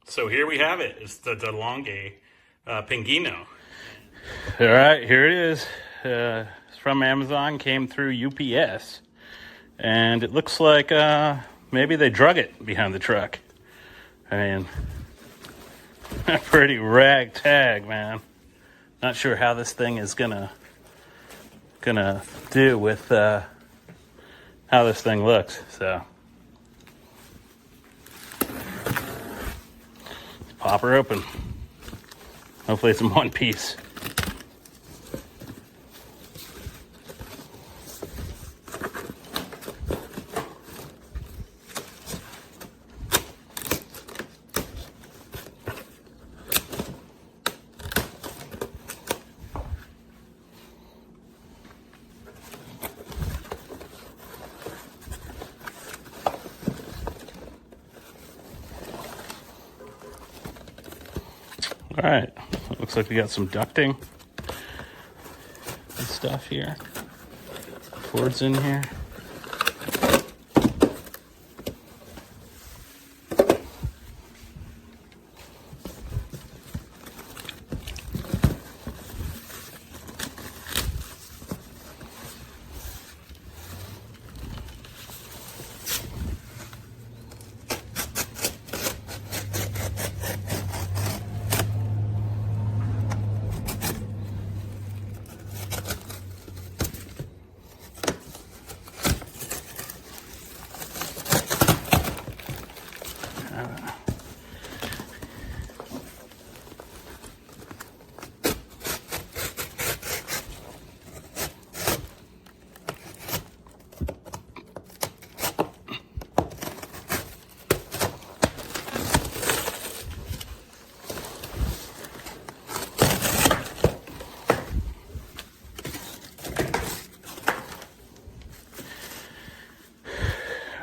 So here we have it. It's the DeLonghi Pinguino. All right, here it is. It's from Amazon, came through UPS. And it looks like maybe they drug it behind the truck. I mean, pretty ragtag, man. Not sure how this thing is gonna do with how this thing looks. So let's pop her open. Hopefully it's in one piece. All right, looks like we got some ducting and stuff here. Cords in here.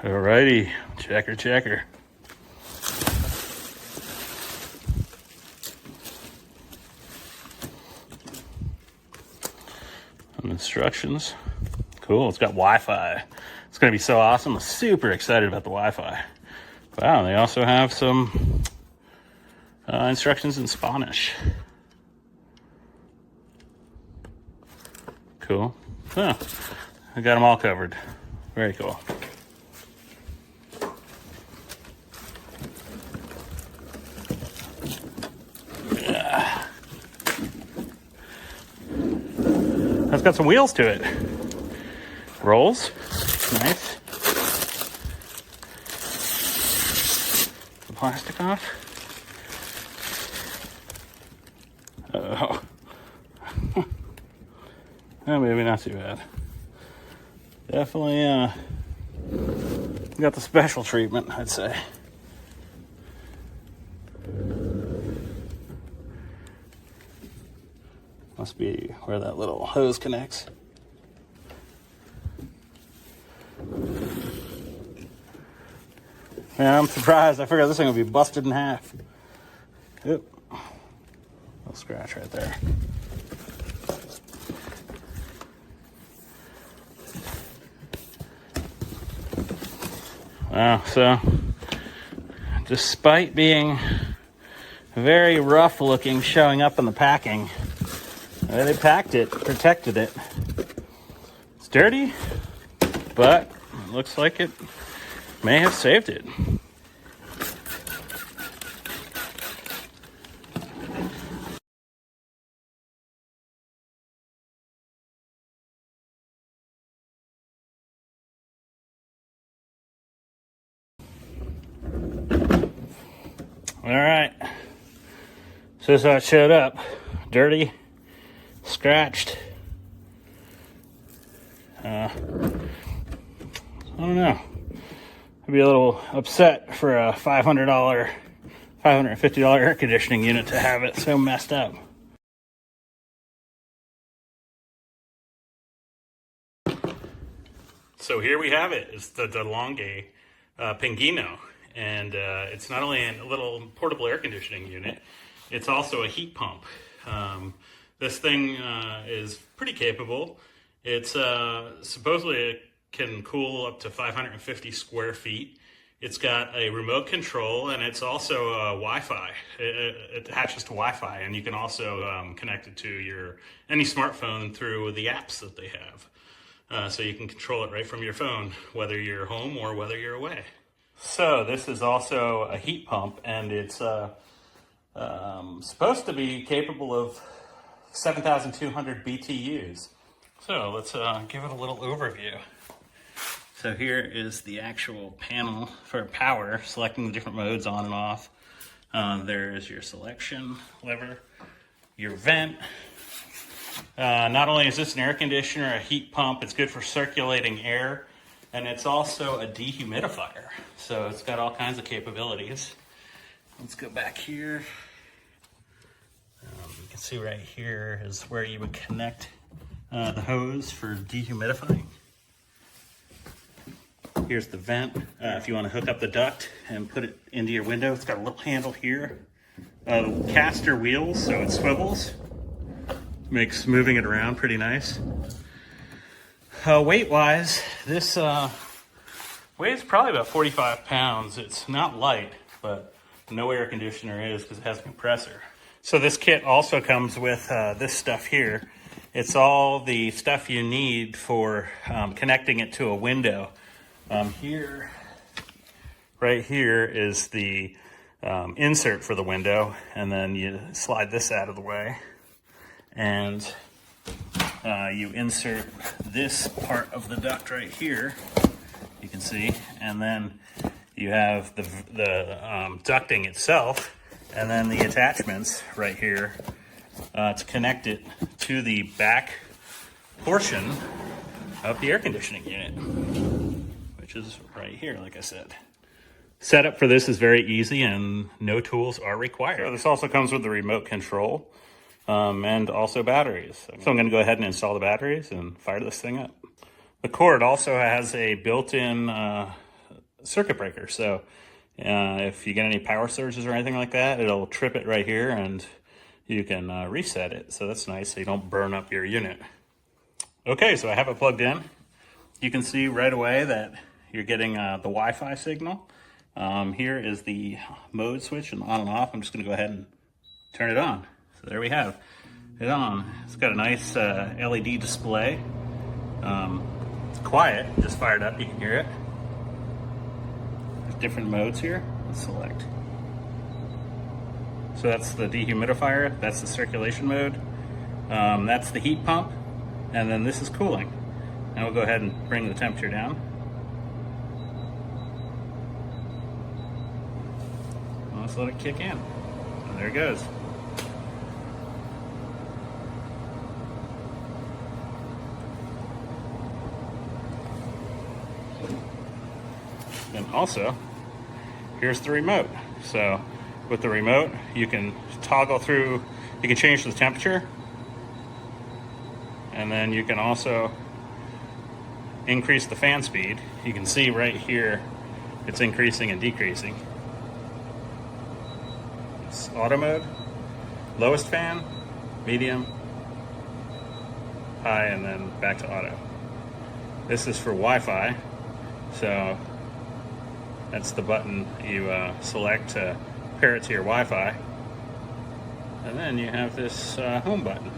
Alrighty, checker. Some instructions. Cool, it's got Wi-Fi. It's gonna be so awesome. I'm super excited about the Wi-Fi. Wow, they also have some instructions in Spanish. Cool. Oh, I got them all covered. Very cool. It's got some wheels to it. Rolls. Nice. The plastic off. Oh. Oh, maybe not too bad. Definitely got the special treatment, I'd say. Must be where that little hose connects. Yeah, I'm surprised. I figured this thing would be busted in half. Yep. Little scratch right there. Wow, so despite being very rough looking showing up in the packing, they packed it, protected it. It's dirty, but it looks like it may have saved it. All right, so this is how it showed up. Dirty, scratched. I don't know. I'd be a little upset for a $550 air conditioning unit to have it so messed up. So here we have it. It's the DeLonghi Pinguino. And it's not only a little portable air conditioning unit, it's also a heat pump. This thing is pretty capable. It's supposedly it can cool up to 550 square feet. It's got a remote control, and it's also Wi-Fi. It attaches to Wi-Fi, and you can also connect it to any smartphone through the apps that they have. So you can control it right from your phone, whether you're home or whether you're away. So this is also a heat pump, and it's supposed to be capable of 7,200 BTUs. So let's give it a little overview. So here is the actual panel for power, selecting the different modes on and off. There's your selection lever, your vent. Not only is this an air conditioner, a heat pump, it's good for circulating air, and it's also a dehumidifier. So it's got all kinds of capabilities. Let's go back here. You can see right here is where you would connect the hose for dehumidifying. Here's the vent. If you want to hook up the duct and put it into your window, it's got a little handle here. Caster wheels, so it swivels. Makes moving it around pretty nice. Weight-wise, this weighs probably about 45 pounds. It's not light, but no air conditioner is because it has a compressor. So this kit also comes with this stuff here. It's all the stuff you need for connecting it to a window. Right here is the insert for the window, and then you slide this out of the way, and you insert this part of the duct right here, you can see, and then you have the ducting itself, and then the attachments right here to connect it to the back portion of the air conditioning unit, which is right here, like I said. Setup for this is very easy and no tools are required. So this also comes with the remote control and also batteries. So I'm going to go ahead and install the batteries and fire this thing up. The cord also has a built-in circuit breaker. So if you get any power surges or anything like that, it'll trip it right here and you can reset it. So that's nice, so you don't burn up your unit. Okay, so I have it plugged in. You can see right away that you're getting the Wi-Fi signal. Here is the mode switch and on and off. I'm just going to go ahead and turn it on. So there we have it on. It's got a nice LED display. It's quiet, just fired up, you can hear it. There's different modes here. Let's select. So that's the dehumidifier, that's the circulation mode, that's the heat pump, and then this is cooling. Now we'll go ahead and bring the temperature down. Let's let it kick in. And there it goes. And also, here's the remote. So with the remote, you can toggle through, you can change the temperature, and then you can also increase the fan speed. You can see right here, it's increasing and decreasing. It's auto mode, lowest fan, medium, high, and then back to auto. This is for Wi-Fi, so that's the button you select to pair it to your Wi-Fi. And then you have this home button.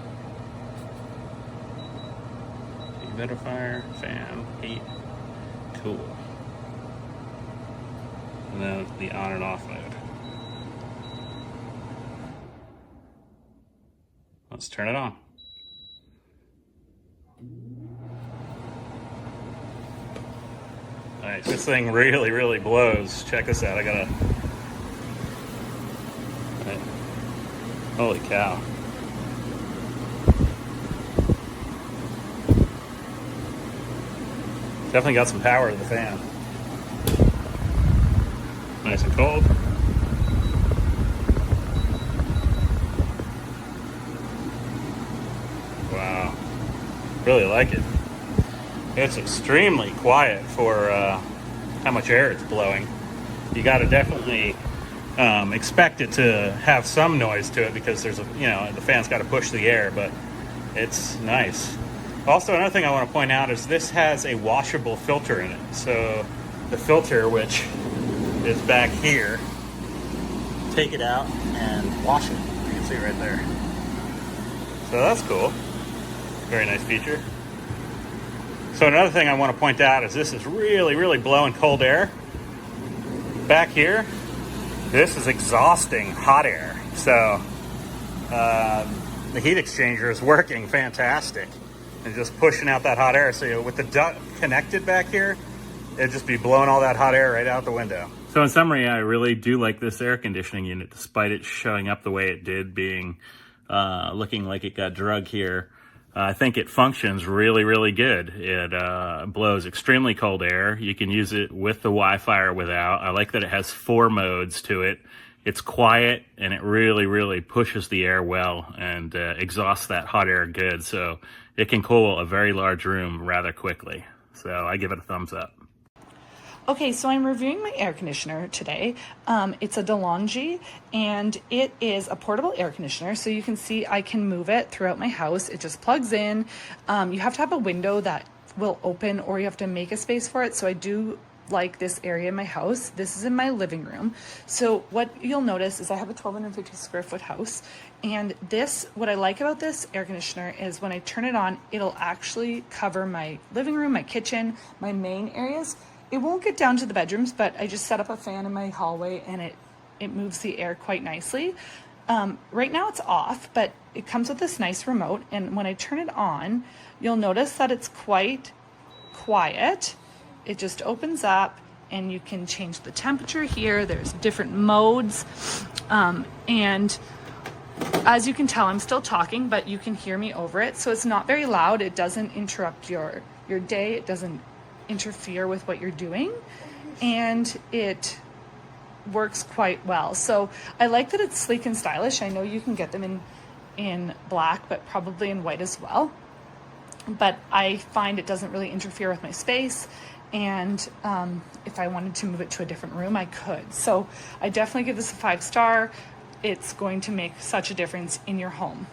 Dehumidifier, fan, heat, cool. And then the on and off mode. Let's turn it on. Alright, this thing really, really blows. Check this out. I gotta... Holy cow. Definitely got some power to the fan. Nice and cold. Wow. Really like it. It's extremely quiet for how much air it's blowing. You got to definitely expect it to have some noise to it because there's the fan's got to push the air, but it's nice. Also, another thing I want to point out is this has a washable filter in it. So the filter, which is back here. Take it out and wash it. You can see right there. So that's cool. Very nice feature. So another thing I want to point out is this is really, really blowing cold air. Back here, this is exhausting hot air. So the heat exchanger is working fantastic and just pushing out that hot air. So with the duct connected back here, it'd just be blowing all that hot air right out the window. So in summary, I really do like this air conditioning unit, despite it showing up the way it did, being looking like it got drug here. I think it functions really, really good. It blows extremely cold air. You can use it with the Wi-Fi or without. I like that it has 4 modes to it. It's quiet, and it really, really pushes the air well and exhausts that hot air good. So it can cool a very large room rather quickly. So I give it a thumbs up. Okay, so I'm reviewing my air conditioner today. It's a DeLonghi, and it is a portable air conditioner. So you can see I can move it throughout my house. It just plugs in. You have to have a window that will open, or you have to make a space for it. So I do like this area in my house. This is in my living room. So what you'll notice is I have a 1,250 square foot house. And this, what I like about this air conditioner is when I turn it on, it'll actually cover my living room, my kitchen, my main areas. It won't get down to the bedrooms, but I just set up a fan in my hallway and it moves the air quite nicely. Right now it's off, but it comes with this nice remote. And when I turn it on, you'll notice that it's quite quiet. It just opens up and you can change the temperature here. There's different modes. And as you can tell, I'm still talking, but you can hear me over it. So it's not very loud. It doesn't interrupt your day. It doesn't interfere with what you're doing, and it works quite well. So I like that it's sleek and stylish. I know you can get them in black, but probably in white as well. But I find it doesn't really interfere with my space, and if I wanted to move it to a different room, I could. So I definitely give this a 5-star. It's going to make such a difference in your home.